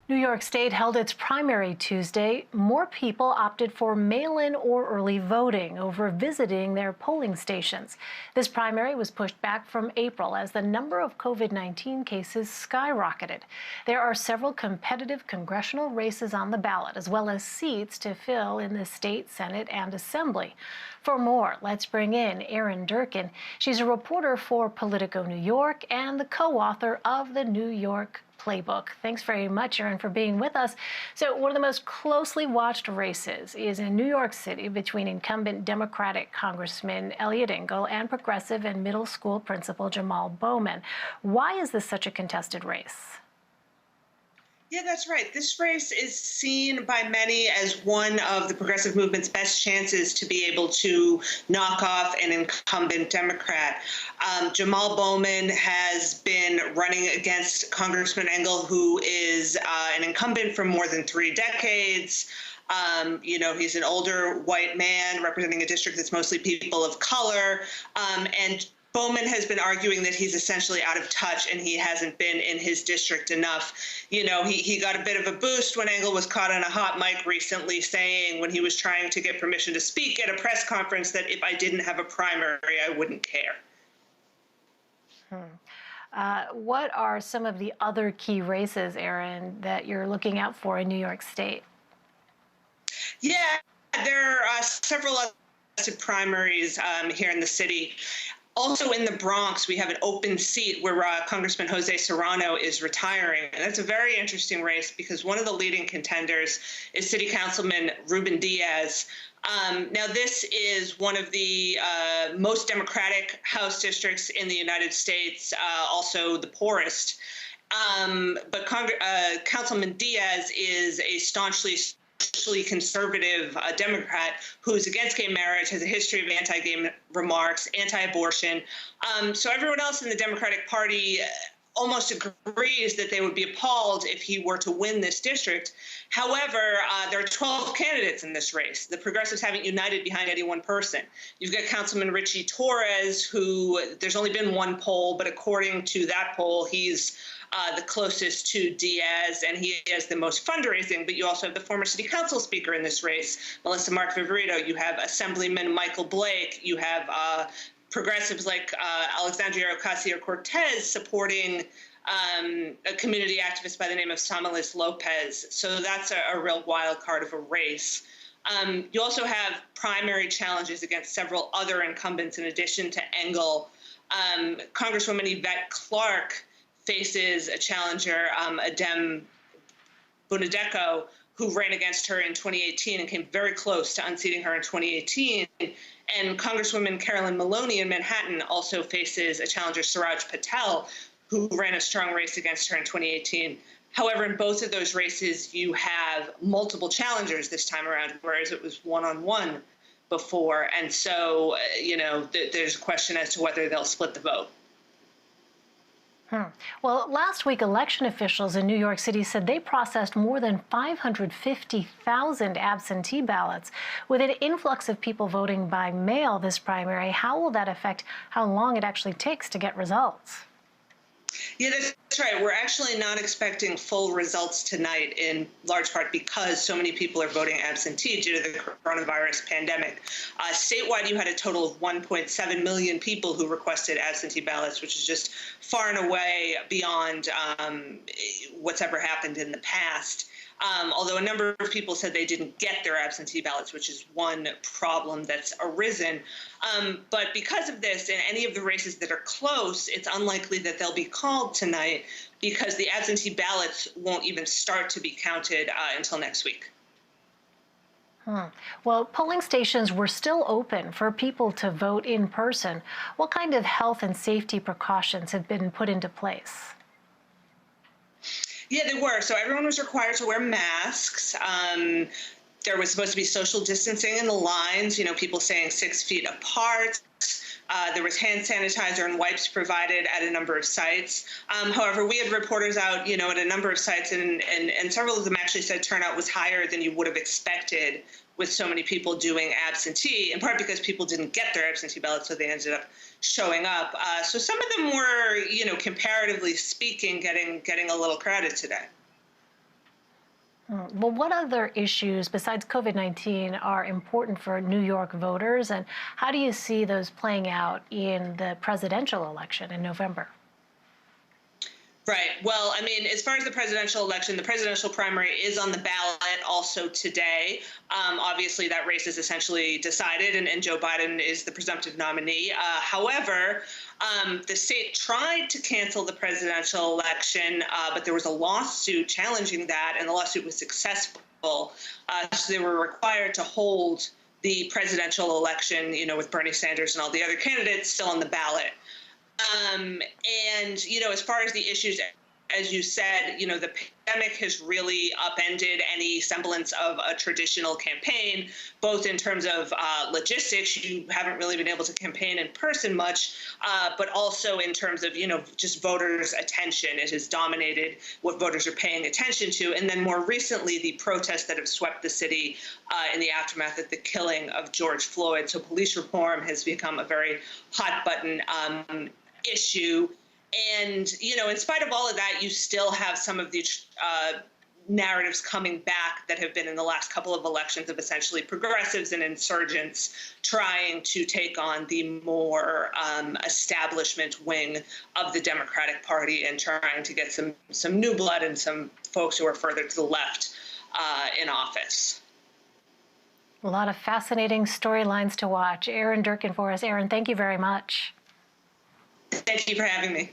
New York State held its primary Tuesday. More people opted for mail-in or early voting over visiting their polling stations. This primary was pushed back from April as the number of COVID-19 cases skyrocketed. There are several competitive congressional races on the ballot, as well as seats to fill in the state, Senate, and Assembly. For more, let's bring in Erin Durkin. She's a reporter for Politico New York and the co-author of the New York Playbook. Thanks very much, Erin, for being with us. So one of the most closely watched races is in New York City between incumbent Democratic Congressman Engel and progressive and middle school principal Jamal Bowman. Why is this such a contested race? Yeah, that's right. This race is seen by many as one of the progressive movement's best chances to be able to knock off an incumbent Democrat. Jamal Bowman has been running against Congressman Engel, who is an incumbent for more than 3 decades. He's an older white man representing a district that's mostly people of color. And Bowman has been arguing that he's essentially out of touch and he hasn't been in his district enough. He got a bit of a boost when Engel was caught on a hot mic recently saying when he was trying to get permission to speak at a press conference that if I didn't have a primary, I wouldn't care. What are some of the other key races, Erin, that you're looking out for in New York State? Yeah, there are several other primaries here in the city. Also in the Bronx, we have an open seat where Congressman Jose Serrano is retiring. And that's a very interesting race because one of the leading contenders is City Councilman Ruben Diaz. Now, this is one of the most Democratic House districts in the United States, also the poorest. But Councilman Diaz is a staunchly conservative Democrat who's against gay marriage, has a history of anti-gay remarks, anti-abortion. So everyone else in the Democratic Party almost agrees that they would be appalled if he were to win this district. However, there are 12 candidates in this race. The progressives haven't united behind any one person. You've got Councilman Richie Torres, who there's only been one poll, but according to that poll, he's the closest to Diaz, and he has the most fundraising. But you also have the former city council speaker in this race, Melissa Mark Viverito. You have Assemblyman Michael Blake. You have progressives like Alexandria Ocasio-Cortez supporting a community activist by the name of Samalis Lopez. So that's a real wild card of a race. You also have primary challenges against several other incumbents in addition to Engel. Congresswoman Yvette Clarke faces a challenger, Adem Bunadeco, who ran against her in 2018 and came very close to unseating her in 2018. And Congresswoman Carolyn Maloney in Manhattan also faces a challenger, Suraj Patel, who ran a strong race against her in 2018. However, in both of those races, you have multiple challengers this time around, whereas it was one-on-one before. And so, there's a question as to whether they'll split the vote. Well, last week, election officials in New York City said they processed more than 550,000 absentee ballots. With an influx of people voting by mail this primary, how will that affect how long it actually takes to get results? Yeah, that's right. We're actually not expecting full results tonight, in large part because so many people are voting absentee due to the coronavirus pandemic. Statewide, you had a total of 1.7 million people who requested absentee ballots, which is just far and away beyond what's ever happened in the past. Although a number of people said they didn't get their absentee ballots, which is one problem that's arisen. But because of this, in any of the races that are close, it's unlikely that they'll be called tonight because the absentee ballots won't even start to be counted until next week. Well, polling stations were still open for people to vote in person. What kind of health and safety precautions have been put into place? Yeah, they were. So everyone was required to wear masks. There was supposed to be social distancing in the lines, people staying 6 feet apart. There was hand sanitizer and wipes provided at a number of sites. However, we had reporters out, at a number of sites, and several of them actually said turnout was higher than you would have expected with so many people doing absentee, in part because people didn't get their absentee ballots, so they ended up showing up. So some of them were, comparatively speaking, getting a little crowded today. Well, what other issues besides COVID-19 are important for New York voters, and how do you see those playing out in the presidential election in November? Right. Well, I mean, as far as the presidential election, the presidential primary is on the ballot also today. Obviously, that race is essentially decided, and Joe Biden is the presumptive nominee. However, the state tried to cancel the presidential election, but there was a lawsuit challenging that, and the lawsuit was successful. So they were required to hold the presidential election, with Bernie Sanders and all the other candidates still on the ballot. And, as far as the issues, as you said, the pandemic has really upended any semblance of a traditional campaign, both in terms of logistics. You haven't really been able to campaign in person much, but also in terms of, just voters' attention. It has dominated what voters are paying attention to. And then more recently, the protests that have swept the city in the aftermath of the killing of George Floyd. So police reform has become a very hot button issue. And, in spite of all of that, you still have some of the narratives coming back that have been in the last couple of elections of essentially progressives and insurgents trying to take on the more establishment wing of the Democratic Party and trying to get some new blood and some folks who are further to the left in office. A lot of fascinating storylines to watch. Erin Durkin for us. Erin, thank you very much. Thank you for having me.